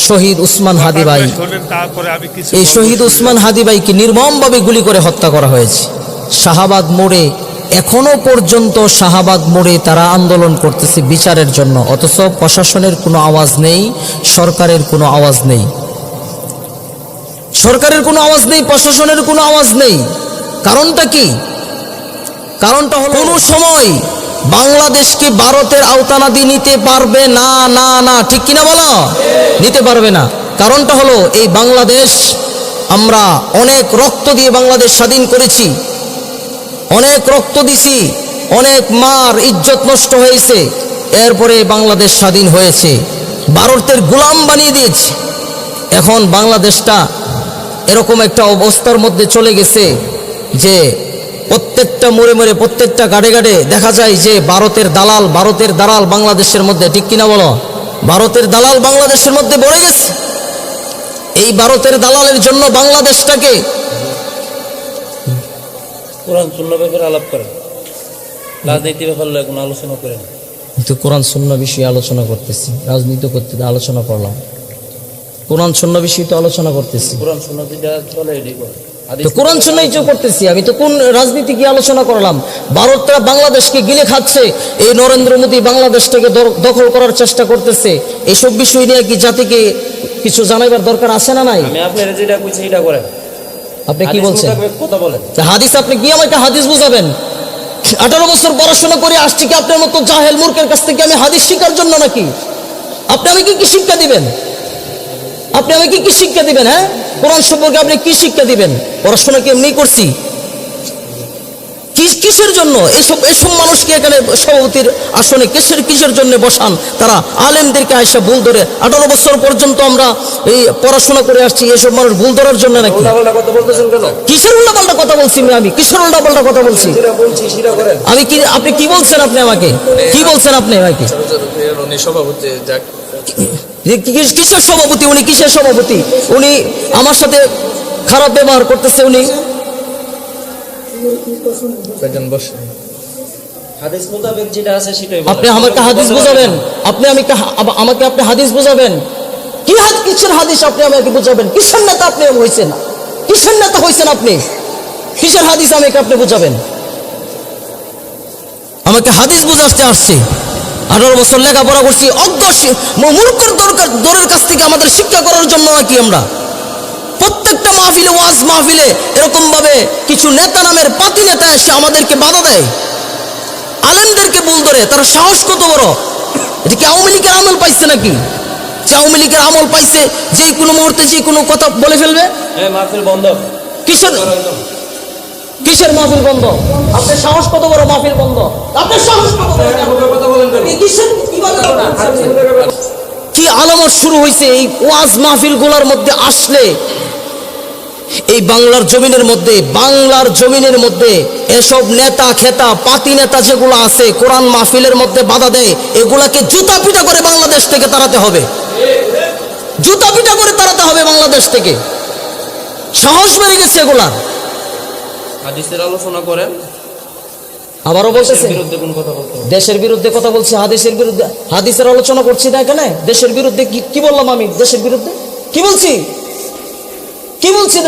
শহীদ উসমান হাদি ভাই, এই শহীদ উসমান হাদি ভাইকে নির্মমভাবে গুলি করে হত্যা করা হয়েছে শাহবাগ মোড়ে। এখনো পর্যন্ত শাহবাগ মোড়ে তারা আন্দোলন করতেছে বিচারের জন্য, অথচ প্রশাসনের কোনো আওয়াজ নেই, সরকারের কোনো আওয়াজ নেই, সরকারের কোনো আওয়াজ নেই, প্রশাসনের কোনো আওয়াজ নেই। কারণটা কি? কারণটা হলো কোনো সময় বাংলাদেশকে ভারতের আওতানাদি নিতে পারবে না, না না, ঠিক কিনা বলো? নিতে পারবে না। কারণটা হলো এই বাংলাদেশ, আমরা অনেক রক্ত দিয়ে বাংলাদেশ স্বাধীন করেছি, অনেক রক্ত দিছি, অনেক মার ইজ্জত নষ্ট হয়েছে, এরপরে বাংলাদেশ স্বাধীন হয়েছে। ভারতের গোলাম বানিয়ে দিয়েছে। এখন বাংলাদেশটা এরকম একটা অবস্থার মধ্যে চলে গেছে যে প্রত্যেকটা মোড়ে মোড়ে, প্রত্যেকটা গাড়ে গাড়ে দেখা যায় যে ভারতের দালাল বাংলাদেশের মধ্যে, ঠিক কিনা বলো? ভারতের দালাল বাংলাদেশের মধ্যে ভরে গেছে। এই ভারতের দালালের জন্য বাংলাদেশটাকে কোরআন সুন্নাহ ব্যাপারে আলাপ করেন, রাজনীতি ব্যাপারে কোনো আলোচনা করেন। কিন্তু কোরআন সুন্নাহ বিষয়ে আলোচনা করতেছি, রাজনীতি করতে আলোচনা করলাম, কোরআন সুন্নাহ বিষয়ে তো আলোচনা করতেছি, কোরআন সুন্নাহ যেটা চলে এটাই করেন। তো কোরআন সুন্নাহই তো করতেছি আমি, তো কোন রাজনীতি কি আলোচনা করলাম? ভারতটা বাংলাদেশকে গিলে খাচ্ছে, এই নরেন্দ্র মোদী বাংলাদেশটাকে দখল করার চেষ্টা করতেছে। এইসব বিষয় নিয়ে কি জাতিকে কিছু জানাইবার দরকার আছে না নাই? আমি আপনারা যেটা কইছি এটা করেন। আপনি কি বলছেন? কথা বলেন। হাদিস, আপনি কি আমাকে হাদিস বুঝাবেন? 18 বছর পড়াশোনা করে আসছি কি আপনার মতো জাহেল মূর্খের কাছ থেকে আমি হাদিস শিখার জন্য নাকি? আপনি আমাকে কি শিক্ষা দিবেন? আপনি আমাকে কি শিক্ষা দিবেন? হ্যাঁ, কোরআন সম্পর্কে আপনি কি শিক্ষা দিবেন? পড়াশোনা কি এমনি করছি? কিসের জন্য এসব মানুষকে এখানে সভাপতির আসনে কিসের জন্য বসান? তারা আলেমদেরকে আয়সা ভুল ধরে 18 বছর পর্যন্ত আমরা এই পড়াশোনা করে আসছি, এসব মানুষ ভুল ধরার জন্য নাকি? কিসের উল্টাপাল্টা কথা বলছি আমি? কিসের উল্টাপাল্টা কথা বলছি আমি? কি আপনি কি বলছেন? আপনি আমাকে কি বলছেন? আপনি আমাকে কিসের সভাপতি? উনি কিসের সভাপতি? উনি আমার সাথে খারাপ ব্যবহার করতেছে। উনি আপনি আমাকে হাদিস বুঝাবেন? আপনি আমাকে আপনি হাদিস বুঝাবেন? কিসের হাদিস আপনি আমাকে বুঝাবেন? কিসের নেতা আপনি হয়েছেন? কিসের নেতা হয়েছেন আপনি? কিসের হাদিস আমাকে আপনি বুঝাবেন? আমাকে হাদিস বুঝাতে আসছে। 18 বছর লেখাপড়া করছি, অজ্ঞ মূর্খর দরের কাছ থেকে আমাদের শিক্ষা করার জন্য নাকি আমরা প্রত্যেকটা মাহফিলে, ওয়াজ মাহফিলে এরকম ভাবে কিছু নেতা নামের পাতি নেতা এসে আমাদেরকে বাধা দেয়, আলেমদেরকে ভুল ধরে। তার সাহস কত বড়! এটা কি আওয়ামী লীগের আমল পাইছে নাকি? যে আওয়ামী লীগের আমল পাইছে, যে কোনো মুহূর্তে যে কোনো কথা বলে ফেলবে। মাহফিল বন্ধ। কিসের মাহফিল বন্ধ? আপনার সাহস কত বড়? মাহফিল বন্ধ? আপনার সাহস কত বড়? কি আলামত শুরু হয়েছে এই ওয়াজ মাহফিল গুলার মধ্যে আসলে? এই বাংলার জমিনের মধ্যে এসব নেতা খেতা পাতি নেতা যেগুলো আছে, কোরআন মাহফিলের মধ্যে বাধা দেয়, এগুলাকে জুতা পিটা করে বাংলাদেশ থেকে তাড়াতে হবে। জুতা পিটা করে তাড়াতে হবে বাংলাদেশ থেকে। সাহস বেড়ে গেছে এগুলার। হাদিসের আলোচনা করেন। আবারও বলতেছে দেশের বিরুদ্ধে কথা বলছি, হাদিসের আলোচনা করছি না এখানে। দেশের বিরুদ্ধে কি বললাম আমি? দেশের বিরুদ্ধে কি বলছি? দেশের